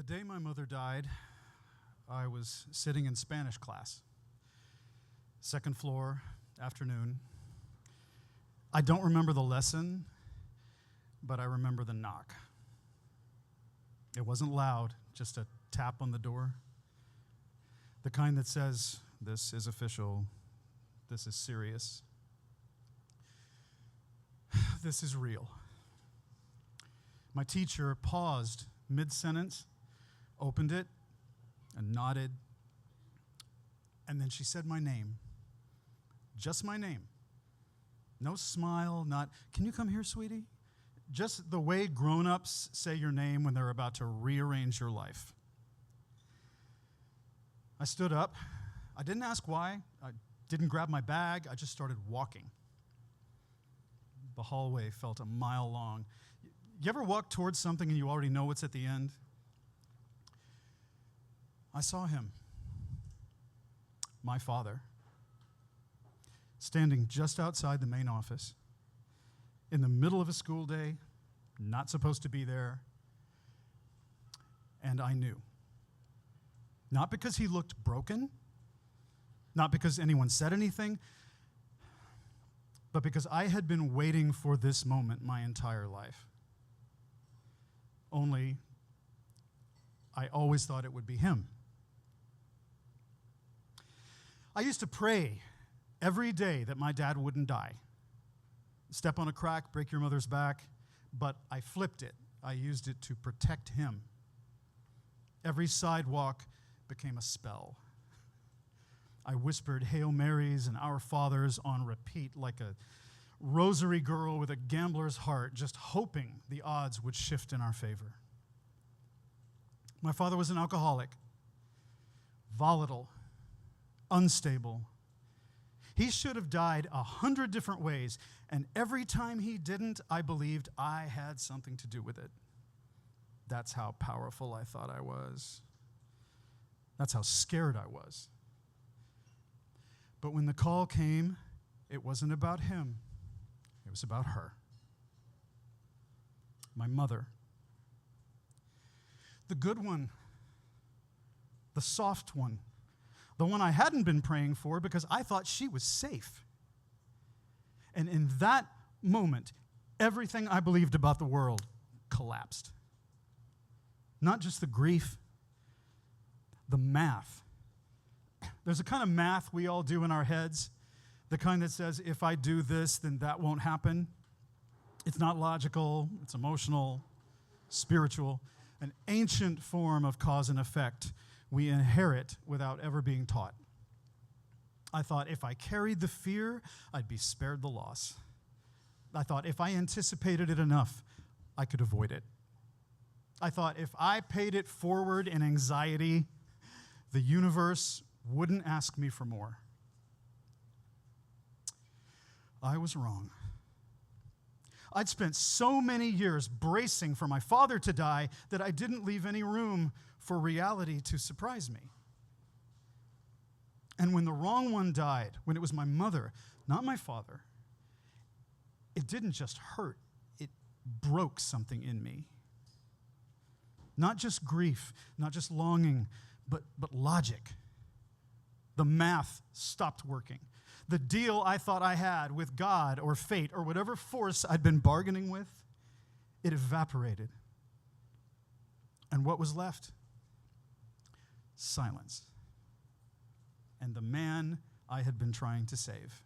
day my mother died, I was sitting in Spanish class. Second floor, afternoon. I don't remember the lesson, but I remember the knock. It wasn't loud, just a tap on the door. The kind that says, "This is official, this is serious, this is real." My teacher paused mid-sentence, opened it, and nodded. And then she said my name. Just my name. No smile, not, "Can you come here, sweetie?" Just the way grown-ups say your name when they're about to rearrange your life. I stood up. I didn't ask why. I didn't grab my bag. I just started walking. The hallway felt a mile long. You ever walk towards something and you already know what's at the end? I saw him, my father, standing just outside the main office, in the middle of a school day, not supposed to be there, and I knew. Not because he looked broken, not because anyone said anything, but because I had been waiting for this moment my entire life. Only, I always thought it would be him. I used to pray every day that my dad wouldn't die. Step on a crack, break your mother's back, but I flipped it. I used it to protect him. Every sidewalk became a spell. I whispered Hail Marys and Our Fathers on repeat like a rosary girl with a gambler's heart, just hoping the odds would shift in our favor. My father was an alcoholic, volatile, unstable. He should have died 100 different ways, and every time he didn't, I believed I had something to do with it. That's how powerful I thought I was. That's how scared I was. But when the call came, it wasn't about him. It was about her. My mother. The good one. The soft one. The one I hadn't been praying for because I thought she was safe. And in that moment, everything I believed about the world collapsed. Not just the grief, the math. There's a kind of math we all do in our heads, the kind that says, if I do this, then that won't happen. It's not logical, it's emotional, spiritual, an ancient form of cause and effect we inherit without ever being taught. I thought if I carried the fear, I'd be spared the loss. I thought if I anticipated it enough, I could avoid it. I thought if I paid it forward in anxiety, the universe wouldn't ask me for more. I was wrong. I'd spent so many years bracing for my father to die that I didn't leave any room for reality to surprise me. And when the wrong one died, when it was my mother, not my father, it didn't just hurt, it broke something in me. Not just grief, not just longing, but logic. The math stopped working. The deal I thought I had with God or fate or whatever force I'd been bargaining with, it evaporated. And what was left? Silence. And the man I had been trying to save.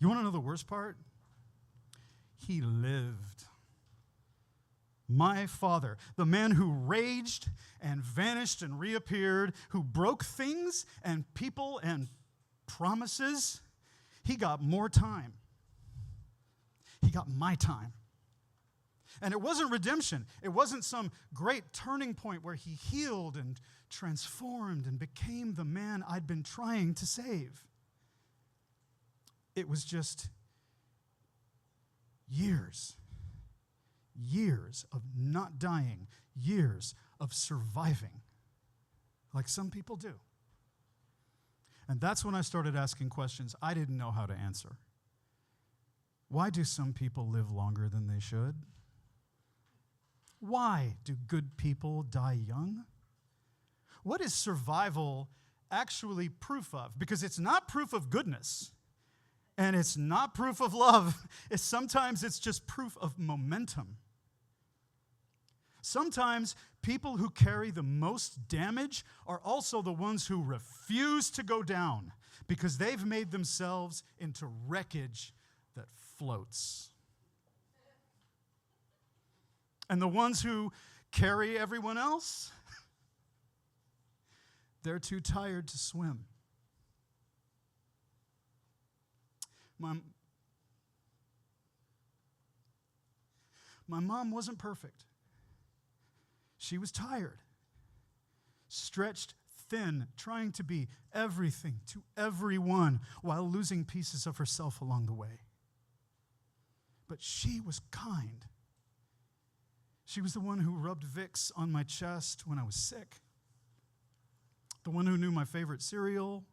You want to know the worst part? He lived. My father, the man who raged and vanished and reappeared, who broke things and people and promises, he got more time. He got my time. And it wasn't redemption. It wasn't some great turning point where he healed and transformed and became the man I'd been trying to save. It was just years of not dying, years of surviving, like some people do. And that's when I started asking questions I didn't know how to answer. Why do some people live longer than they should? Why do good people die young? What is survival actually proof of? Because it's not proof of goodness, and it's not proof of love. Sometimes it's just proof of momentum. Sometimes people who carry the most damage are also the ones who refuse to go down because they've made themselves into wreckage that floats. And the ones who carry everyone else, they're too tired to swim. My mom wasn't perfect. She was tired, stretched thin, trying to be everything to everyone while losing pieces of herself along the way. But she was kind. She was the one who rubbed Vicks on my chest when I was sick, the one who knew my favorite cereal,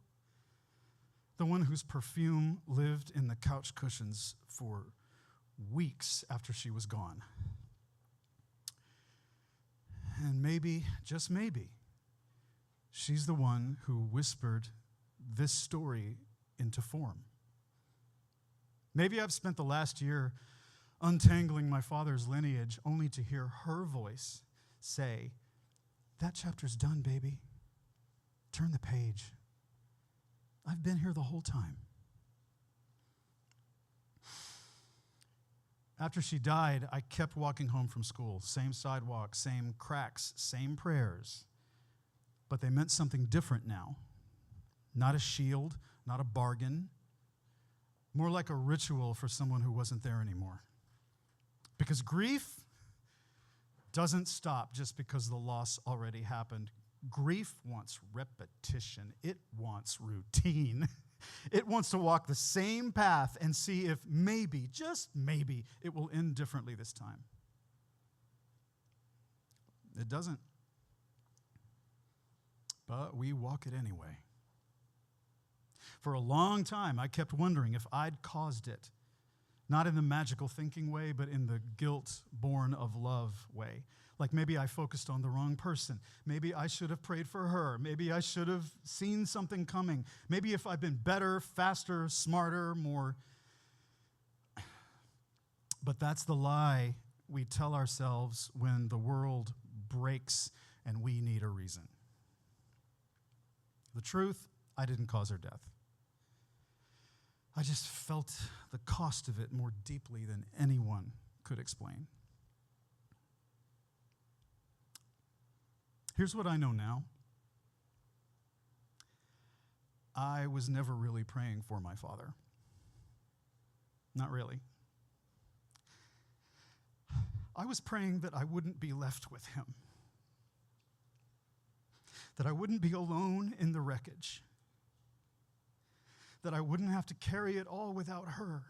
the one whose perfume lived in the couch cushions for weeks after she was gone. And maybe, just maybe, she's the one who whispered this story into form. Maybe I've spent the last year untangling my father's lineage only to hear her voice say, "That chapter's done, baby. Turn the page. I've been here the whole time." After she died, I kept walking home from school. Same sidewalk, same cracks, same prayers. But they meant something different now. Not a shield, not a bargain. More like a ritual for someone who wasn't there anymore. Because grief doesn't stop just because the loss already happened. Grief wants repetition. It wants routine. It wants to walk the same path and see if maybe, just maybe, it will end differently this time. It doesn't. But we walk it anyway. For a long time, I kept wondering if I'd caused it. Not in the magical thinking way, but in the guilt born of love way. Like maybe I focused on the wrong person. Maybe I should have prayed for her. Maybe I should have seen something coming. Maybe if I'd been better, faster, smarter, more. But that's the lie we tell ourselves when the world breaks and we need a reason. The truth, I didn't cause her death. I just felt the cost of it more deeply than anyone could explain. Here's what I know now. I was never really praying for my father. Not really. I was praying that I wouldn't be left with him. That I wouldn't be alone in the wreckage. That I wouldn't have to carry it all without her.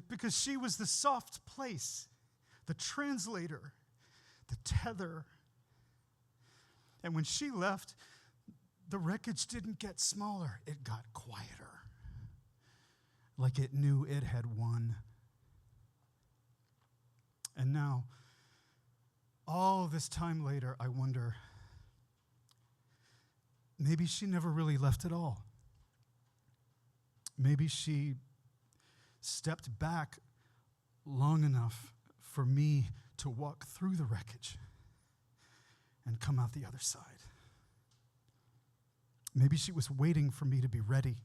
Because she was the soft place, the translator, the tether. And when she left, the wreckage didn't get smaller, it got quieter. Like it knew it had won. And now, all this time later, I wonder, maybe she never really left at all. Maybe she stepped back long enough for me to walk through the wreckage and come out the other side. Maybe she was waiting for me to be ready.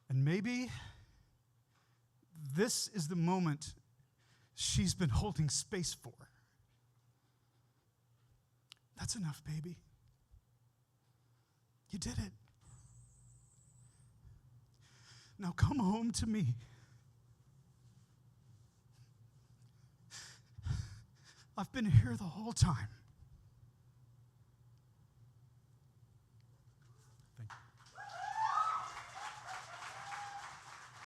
And maybe this is the moment she's been holding space for. That's enough, baby. You did it. Now come home to me. I've been here the whole time.